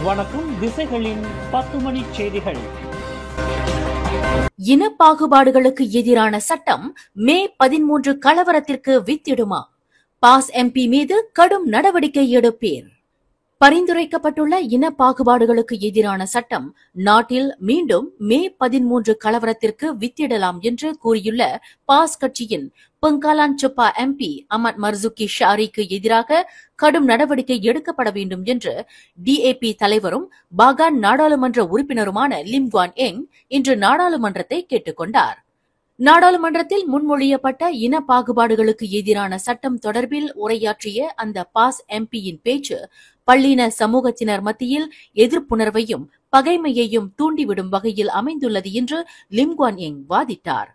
வணக்கம். திசைகளின் 10 மணி செய்திகள். இன பாகுபாடுகளுக்கு எதிரான சட்டம் மே 13 கலவரத்திற்கு வித்திடுமா? பாஸ் எம்பி மீது கடும் நடவடிக்கை எடுப்பேர். பரிந்துரைக்கப்பட்டுள்ள இன பாகுபாடுகளுக்கு எதிரான சட்டம் நாட்டில் மீண்டும் மே 13 கலவரத்திற்கு வித்திடலாம் என்று கூறியுள்ள பாஸ் கட்சியின் பெங்காலான் சுப்பா எம்பி அமத் மர்சுகி ஷாரிக்கு எதிராக கடும் நடவடிக்கை எடுக்கப்பட வேண்டும் என்று டிஏபி தலைவரும் பாகான் நாடாளுமன்ற உறுப்பினருமான லிம் குவான் எங் இன்று நாடாளுமன்றத்தை கேட்டுக் கொண்டார். நாடாளுமன்றத்தில் முன்மொழியப்பட்ட இன பாகுபாடுகளுக்கு எதிரான சட்டம் தொடர்பில் உரையாற்றிய அந்த பாஸ் எம்பியின் பேச்சு பல்லின சமூகத்தினர் மத்தியில் எதிர்ப்புணர்வையும் பகைமையையும் தூண்டிவிடும் வகையில் அமைந்துள்ளது என்று லிம் குவான் எங் வாதிட்டார்.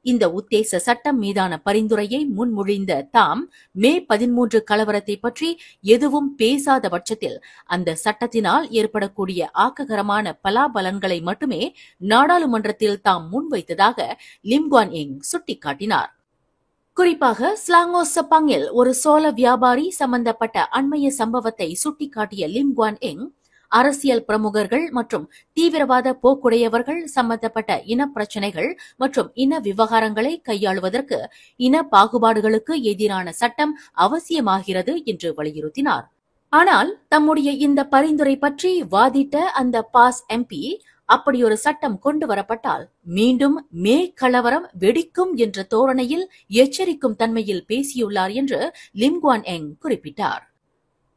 இந்த உத்தேச சட்டம் மீதான பரிந்துரையை முன்மொழிந்த தாம் மே 13 கலவரத்தை பற்றி எதுவும் பேசாத பட்சத்தில் அந்த சட்டத்தினால் ஏற்படக்கூடிய ஆக்ககரமான பலாபலன்களை மட்டுமே நாடாளுமன்றத்தில் தாம் முன்வைத்ததாக லிம் குவான் எங் சுட்டிக்காட்டினார். குறிப்பாக ஸ்லாங்கோர் செப்பாங்கில் ஒரு சோள வியாபாரி சம்பந்தப்பட்ட அண்மைய சம்பவத்தை சுட்டிக்காட்டிய லிம் குவான் எங், அரசியல் பிரமுகர்கள் மற்றும் தீவிரவாத போக்குடையவர்கள் சம்பந்தப்பட்ட இன பிரச்சினைகள் மற்றும் இன விவகாரங்களை கையாளுவதற்கு இன பாகுபாடுகளுக்கு எதிரான சட்டம் அவசியமாகிறது என்று வலியுறுத்தினார். ஆனால் தம்முடைய இந்த பரிந்துரை பற்றி வாதிட்ட அந்த பாஸ் எம்பி, அப்படியொரு சட்டம் கொண்டு வரப்பட்டால் மீண்டும் மே கலவரம் வெடிக்கும் என்ற தோரணையில் எச்சரிக்கும் தன்மையில் பேசியுள்ளார் என்று லிம் குவான் எங் குறிப்பிட்டார்.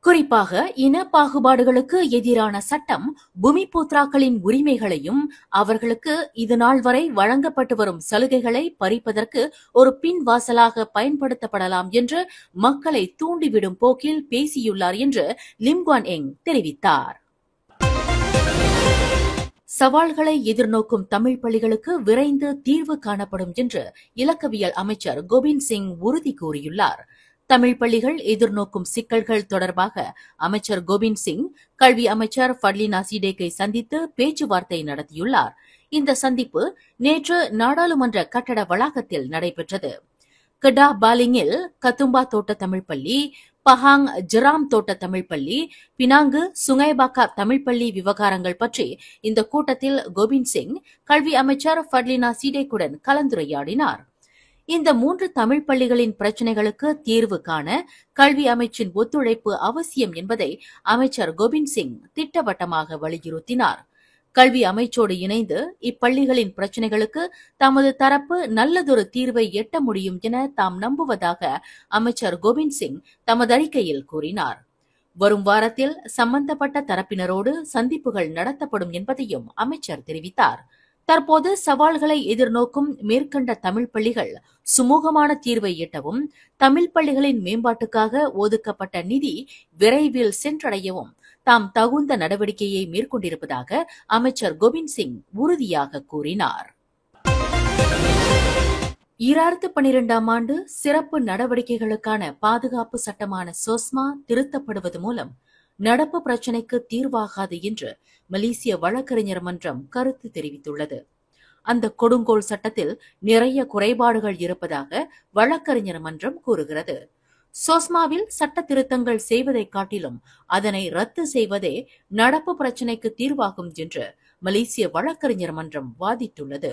குறிப்பாக இன பாகுபாடுகளுக்கு எதிரான சட்டம் பூமிபுத்ராக்களின் உரிமைகளையும் அவர்களுக்கு இதுநாள் வரை வழங்கப்பட்டு வரும் சலுகைகளை பறிப்பதற்கு ஒரு பின்வாசலாக பயன்படுத்தப்படலாம் என்று மக்களை தூண்டிவிடும் போக்கில் பேசியுள்ளார் என்று லிம் குவான் எங் தெரிவித்தார். சவால்களை எதிர்நோக்கும் தமிழ் பள்ளிகளுக்கு விரைந்து தீர்வு காணப்படும் என்று இலக்கவியல் அமைச்சர் கோபிந்த் சிங் உறுதி கூறியுள்ளார். தமிழ் பள்ளிகள் எதிர்நோக்கும் சிக்கல்கள் தொடர்பாக அமைச்சர் கோபிந்த் சிங் கல்வி அமைச்சர் ஃபட்லினா சீடேக்கை சந்தித்து பேச்சுவார்த்தை நடத்தியுள்ளார். இந்த சந்திப்பு நேற்று நாடாளுமன்ற கட்டட வளாகத்தில் நடைபெற்றது. கடா பாலிங்கில் கத்தும்பா தோட்ட தமிழ் பள்ளி, பஹாங் ஜராம் தோட்ட தமிழ் பள்ளி, பினாங்கு சுங்கைபாக்கா தமிழ் பள்ளி விவகாரங்கள் பற்றி இந்த கூட்டத்தில் கோபிந்த் சிங் கல்வி அமைச்சர் ஃபட்லினா சீடேக்குடன் கலந்துரையாடினார். இந்த 3 தமிழ் பள்ளிகளின் பிரச்சினைகளுக்கு தீர்வு காண கல்வி அமைச்சின் ஒத்துழைப்பு அவசியம் என்பதை அமைச்சர் கோபிந்த் சிங் திட்டவட்டமாக வலியுறுத்தினார். கல்வி அமைச்சோடு இணைந்து இப்பள்ளிகளின் பிரச்சினைகளுக்கு தமது தரப்பு நல்லதொரு தீர்வை எட்ட முடியும் என தாம் நம்புவதாக அமைச்சர் கோபிந்த் சிங் தமது அறிக்கையில் கூறினார். வரும் வாரத்தில் சம்பந்தப்பட்ட தரப்பினரோடு சந்திப்புகள் நடத்தப்படும் என்பதையும் அமைச்சர் தெரிவித்தார். தற்போது சவால்களை எதிர்நோக்கும் மேற்கண்ட தமிழ் பள்ளிகள் சுமூகமான தீர்வை எட்டவும், தமிழ் பள்ளிகளின் மேம்பாட்டுக்காக ஒதுக்கப்பட்ட நிதி விரைவில் சென்றடையவும் தாம் தகுந்த நடவடிக்கையை மேற்கொண்டிருப்பதாக அமைச்சர் கோபிந்த் சிங் உறுதியாக கூறினார். 2012ஆம் ஆண்டு சிறப்பு நடவடிக்கைகளுக்கான பாதுகாப்பு சட்டமான சோஸ்மா திருத்தப்படுவது மூலம் நடப்பு பிரச்சினைக்கு தீர்வாகாது என்று மலேசிய வழக்கறிஞர் மன்றம் கருத்து தெரிவித்துள்ளது. அந்த கொடுங்கோல் சட்டத்தில் நிறைய குறைபாடுகள் இருப்பதாக வழக்கறிஞர் மன்றம் கூறுகிறது. சோஸ்மாவில் சட்ட திருத்தங்கள் செய்வதை காட்டிலும் அதனை ரத்து செய்வதே நடப்பு பிரச்சினைக்கு தீர்வாகும் என்று மலேசிய வழக்கறிஞர் மன்றம் வாதிட்டுள்ளது.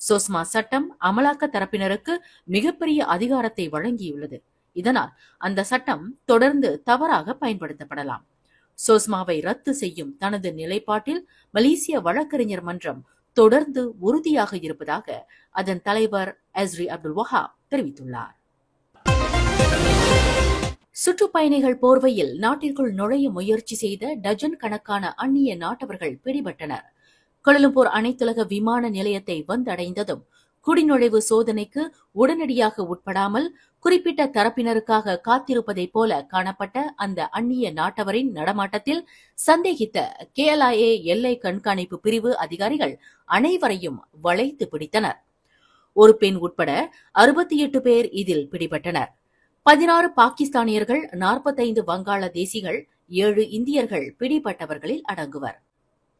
சோஸ்மா சட்டம் அமலாக்க தரப்பினருக்கு மிகப்பெரிய அதிகாரத்தை வழங்கியுள்ளது. இதனால் அந்த சட்டம் தொடர்ந்து தவறாக பயன்படுத்தப்படலாம். சோஸ்மாவை ரத்து செய்யும் தனது நிலைப்பாட்டில் மலேசிய வழக்கறிஞர் மன்றம் தொடர்ந்து உறுதியாக இருப்பதாக அதன் தலைவர் அஸ்ரி அப்துல் வஹாப் தெரிவித்துள்ளார். சுற்றுப்பயணிகள் போர்வையில் நாட்டிற்குள் நுழைய முயற்சி செய்த டஜன் கணக்கான அந்நிய நாட்டவர்கள் பிடிபட்டனர். கோலாலம்பூர் அனைத்துலக விமான நிலையத்தை வந்தடைந்ததும் குடிநுழைவு சோதனைக்கு உடனடியாக உட்படாமல் குறிப்பிட்ட தரப்பினருக்காக காத்திருப்பதைப் போல காணப்பட்ட அந்த அந்நிய நாட்டவரின் நடமாட்டத்தில் சந்தேகித்த KLIA எல்லை கண்காணிப்பு பிரிவு அதிகாரிகள் அனைவரையும் வளைத்து பிடித்தனர். ஒரு பெண் உட்பட 68 பேர் இதில் பிடிபட்டனர். 16 பாகிஸ்தானியர்கள், 45 வங்காளதேசிகள், 7 இந்தியர்கள் பிடிபட்டவர்களில் அடங்குவர்.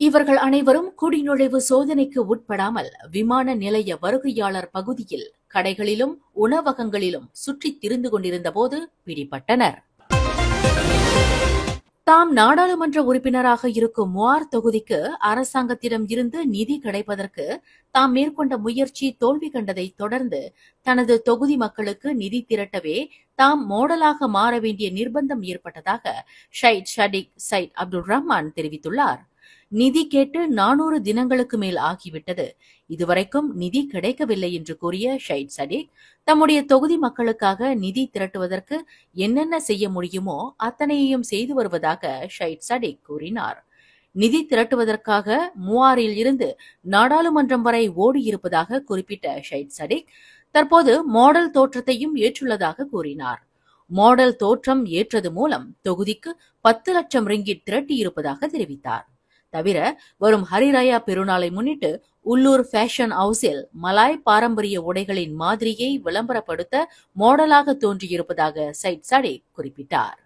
இவர்கள் அனைவரும் குடிநுழைவு சோதனைக்கு உட்படாமல் விமான நிலைய வருகையாளர் பகுதியில் கடைகளிலும் உணவகங்களிலும் சுற்றித் திரிந்து கொண்டிருந்தபோது பிடிபட்டனர். தாம் நாடாளுமன்ற உறுப்பினராக இருக்கும் முவார் தொகுதிக்கு அரசாங்கத்திடம் இருந்து நிதி கிடைப்பதற்கு தாம் மேற்கொண்ட முயற்சி தோல்வி கண்டதை தொடர்ந்து தனது தொகுதி மக்களுக்கு நிதி திரட்டவே தாம் மாடலாக மாற வேண்டிய நிர்பந்தம் ஏற்பட்டதாக ஷைட் ஷடீக் சைட் அப்துல் ரஹ்மான் தெரிவித்துள்ளார். நிதி கேட்டு 400 தினங்களுக்கு மேல் ஆகிவிட்டது. இதுவரைக்கும் நிதி கிடைக்கவில்லை என்று கூறிய ஷைட் சடீக், தம்முடைய தொகுதி மக்களுக்காக நிதி திரட்டுவதற்கு என்னென்ன செய்ய முடியுமோ அத்தனையையும் செய்து வருவதாக ஷைட் சடீக் கூறினார். நிதி திரட்டுவதற்காக மூவாரில் இருந்து நாடாளுமன்றம் வரை ஓடியிருப்பதாக குறிப்பிட்ட ஷைட் சடீக், தற்போது மாடல் தோற்றத்தையும் ஏற்றுள்ளதாக கூறினார். மாடல் தோற்றம் ஏற்றது மூலம் தொகுதிக்கு 10 லட்சம் ரிங்கிட் திரட்டியிருப்பதாக தெரிவித்தார். தவிர வரும் ஹரிராயா பெருநாளை முன்னிட்டு உள்ளூர் ஃபேஷன் ஹவுஸில் மலாய் பாரம்பரிய உடைகளின் மாதிரியை விளம்பரப்படுத்த மாடலாக தோன்றியிருப்பதாக சைட் சடீக் குறிப்பிட்டார்.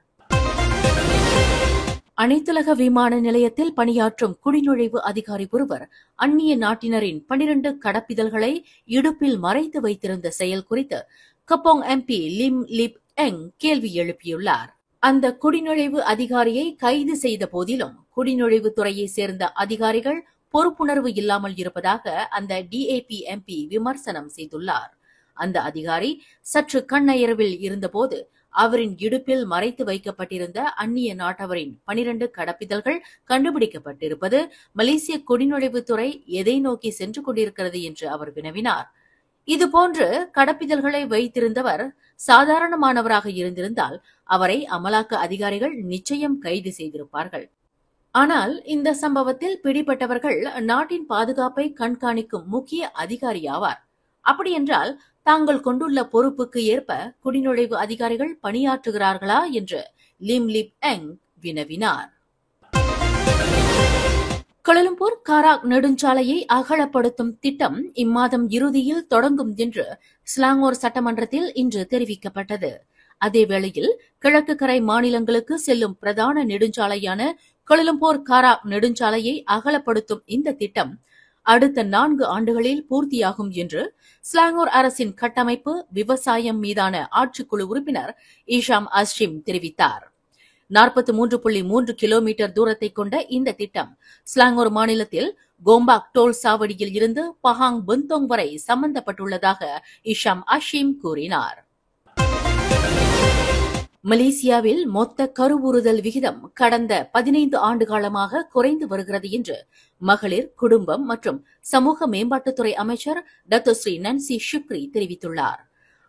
அனைத்துலக விமான நிலையத்தில் பணியாற்றும் குடிநுழைவு அதிகாரி ஒருவர் அந்நிய நாட்டினரின் 12 கடப்பிதழ்களை இடுப்பில் மறைத்து வைத்திருந்த செயல் குறித்து கப்போங் எம்பி லிம் லிப் எங் கேள்வி எழுப்பியுள்ளார். அந்த குடிநுழைவு அதிகாரியை கைது செய்த போதிலும் குடிநுழைவுத் துறையை சேர்ந்த அதிகாரிகள் பொறுப்புணர்வு இல்லாமல் இருப்பதாக அந்த டிஏபி எம்பி விமர்சனம் செய்துள்ளார். அந்த அதிகாரி சற்று கண்ணயர்வில் இருந்தபோது அவரின் இடுப்பில் மறைத்து வைக்கப்பட்டிருந்த அந்நிய நாட்டவரின் 12 கடப்பிதழ்கள் கண்டுபிடிக்கப்பட்டிருப்பது மலேசிய குடிநுழைவுத்துறை எதை நோக்கி சென்று கொண்டிருக்கிறது என்று அவர் வினவினார். இதுபோன்று கடப்பிதழ்களை வைத்திருந்தவர் சாதாரணமானவராக இருந்திருந்தால் அவரை அமலாக்க அதிகாரிகள் நிச்சயம் கைது செய்திருப்பார்கள். ஆனால் இந்த சம்பவத்தில் பிடிபட்டவர்கள் நாட்டின் பாதுகாப்பை கண்காணிக்கும் முக்கிய அதிகாரியாவார். அப்படியென்றால் தாங்கள் கொண்டுள்ள பொறுப்புக்கு ஏற்ப குடிநுழைவு அதிகாரிகள் பணியாற்றுகிறார்களா என்று லிம் லிப் எங் வினவினார். கோலாலம்பூர் காராக் நெடுஞ்சாலையை அகலப்படுத்தும் திட்டம் இம்மாதம் இறுதியில் தொடங்கும் என்று ஸ்லாங்கோர் சட்டமன்றத்தில் இன்று தெரிவிக்கப்பட்டது. அதேவேளையில் கிழக்கு கரை மாநிலங்களுக்கு செல்லும் பிரதான நெடுஞ்சாலையான கோலாலம்பூர் காராக் நெடுஞ்சாலையை அகலப்படுத்தும் இந்த திட்டம் அடுத்த 4 ஆண்டுகளில் பூர்த்தியாகும் என்று ஸ்லாங்கோர் அரசின் கட்டமைப்பு விவசாயம் மீதான ஆட்சிக்குழு உறுப்பினர் ஈஷாம் அஸ்ஷிம் தெரிவித்தார். 43.3 கிலோமீட்டர் தூரத்தை கொண்ட இந்த திட்டம் ஸ்லாங்கோர் மாநிலத்தில் கோம்பாக் டோல் சாவடியில் இருந்து பஹாங் புந்தோங் வரை சம்பந்தப்பட்டுள்ளதாக இஷாம் அஷீம் கூறினார். மலேசியாவில் மொத்த கருவுறுதல் விகிதம் கடந்த 15 ஆண்டு காலமாக குறைந்து வருகிறது என்று மகளிர், குடும்பம் மற்றும் சமூக மேம்பாட்டுத்துறை அமைச்சர் டத்தோஸ்ரீ நன்சி ஷுக்ரி தெரிவித்துள்ளார்.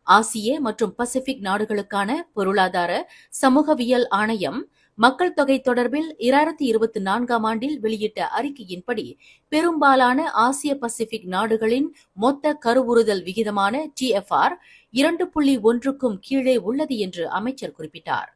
ஆசிய மற்றும் பசிபிக் நாடுகளுக்கான பொருளாதார சமூகவியல் ஆணையம் மக்கள் தொகை தொடர்பில் 2024ஆம் ஆண்டில் வெளியிட்ட அறிக்கையின்படி பெரும்பாலான ஆசிய பசிபிக் நாடுகளின் மொத்த கருவுறுதல் விகிதமான TFR 2.1க்கும் கீழே உள்ளது என்று அமைச்சர் குறிப்பிட்டார்.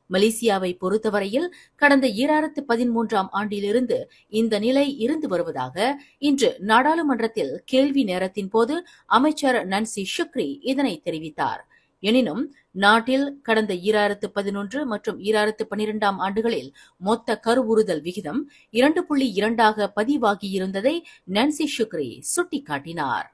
மலேசியாவை பொறுத்தவரையில் கடந்த 2013ஆம் ஆண்டிலிருந்து இந்த நிலை இருந்து வருவதாக இன்று நாடாளுமன்றத்தில் கேள்வி நேரத்தின் போது அமைச்சர் நன்சி ஷுக்ரி இதனை தெரிவித்தார். எனினும் நாட்டில் கடந்த 2011 மற்றும் 2012ஆம் ஆண்டுகளில் மொத்த கருவுறுதல் விகிதம் 2.2ஆக பதிவாகியிருந்ததை நன்சி ஷுக்ரி சுட்டிக்காட்டினார்.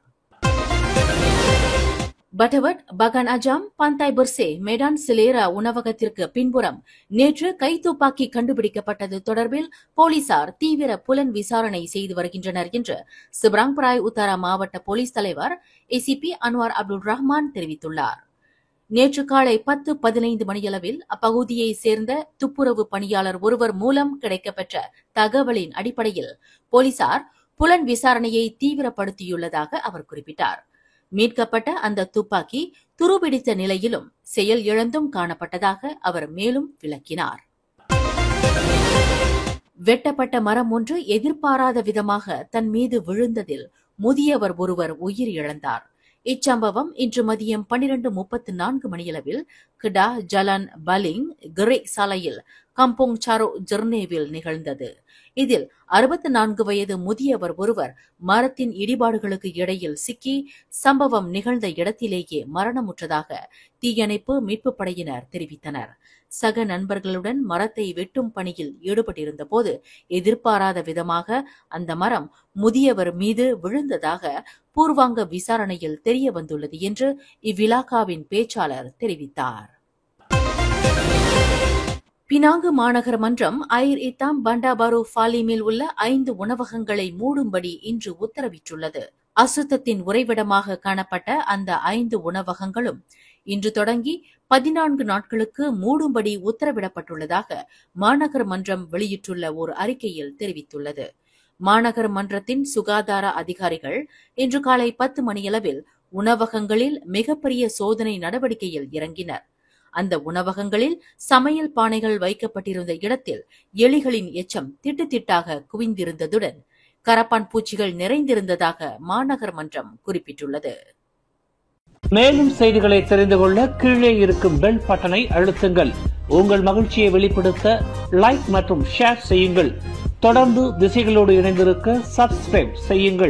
பட்டவட், பகான் அஜாம், பந்தாய் பர்சே, மேடான் சிலேரா உணவகத்திற்கு பின்புறம் நேற்று கைத்துப்பாக்கி கண்டுபிடிக்கப்பட்டது தொடர்பில் போலீசார் தீவிர புலன் விசாரணை செய்து வருகின்றனர் என்று சிப்ராங்பராய் உத்தரா மாவட்ட போலீஸ் தலைவர் ACP அன்வார் அப்துல் ரஹ்மான் தெரிவித்துள்ளார். நேற்று காலை 10:15 மணியளவில் அப்பகுதியைச் சேர்ந்த துப்புரவு பணியாளர் ஒருவர் மூலம் கிடைக்கப்பெற்ற தகவலின் அடிப்படையில் போலீசார் புலன் விசாரணையை தீவிரப்படுத்தியுள்ளதாக அவர் குறிப்பிட்டார். மீட்கப்பட்ட அந்த துப்பாக்கி துருபிடித்த நிலையிலும் செயல் இழந்தும் காணப்பட்டதாக அவர் மேலும் விளக்கினார். வெட்டப்பட்ட மரம் ஒன்று எதிர்பாராத விதமாக தன் மீது விழுந்ததில் முதியவர் ஒருவர் உயிர் இழந்தார். இச்சம்பவம் இன்று மதியம் 12:34 மணியளவில் கிடா ஜலான் பலிங் கிரேக் சாலையில் கம்போங் சாரோ ஜெர்னேவில் நிகழ்ந்தது. இதில் 64 வயது முதியவர் ஒருவர் மரத்தின் இடிபாடுகளுக்கு இடையில் சிக்கி சம்பவம் நிகழ்ந்த இடத்திலேயே மரணமுற்றதாக தீயணைப்பு மீட்புப் படையினர் தெரிவித்தனர். சக நண்பர்களுடன் மரத்தை வெட்டும் பணியில் ஈடுபட்டிருந்த போது எதிர்பாராத விதமாக அந்த மரம் முதியவர் மீது விழுந்ததாக பூர்வாங்க விசாரணையில் தெரியவந்துள்ளது என்று இவ்விலாகாவின் பேச்சாளர் தெரிவித்தார். பினாங்கு மாநகர மன்றம் ஐர் இத்தாம் பண்டாபாரு ஃபாலிமில் உள்ள 5 உணவகங்களை மூடும்படி இன்று உத்தரவிட்டுள்ளது. அசுத்தத்தின் உறைவிடமாக காணப்பட்ட அந்த 5 உணவகங்களும் இன்று தொடங்கி 14 நாட்களுக்கு மூடும்படி உத்தரவிடப்பட்டுள்ளதாக மாநகர மன்றம் வெளியிட்டுள்ள ஒரு அறிக்கையில் தெரிவித்துள்ளது. மாநகர மன்றத்தின் சுகாதார அதிகாரிகள் இன்று காலை 10 மணியளவில் உணவகங்களில் மிகப்பெரிய சோதனை நடவடிக்கையில் இறங்கினர். அந்த உணவகங்களில் சமையல் பானைகள் வைக்கப்பட்டிருந்த இடத்தில் எலிகளின் எச்சம் திட்டுத்திட்டாக குவிந்திருந்ததுடன் கரப்பான் பூச்சிகள் நிறைந்திருந்ததாக மாநகர மன்றம் குறிப்பிட்டுள்ளது. மேலும் செய்திகளை தெரிந்து கொள்ள கீழே இருக்கும் பெல் பட்டனை அழுத்துங்கள். உங்கள் மகிழ்ச்சியை வெளிப்படுத்த லைக் மற்றும் ஷேர் செய்யுங்கள். தொடர்ந்து திசைகளோடு இணைந்திருக்க சப்ஸ்கிரைப் செய்யுங்கள்.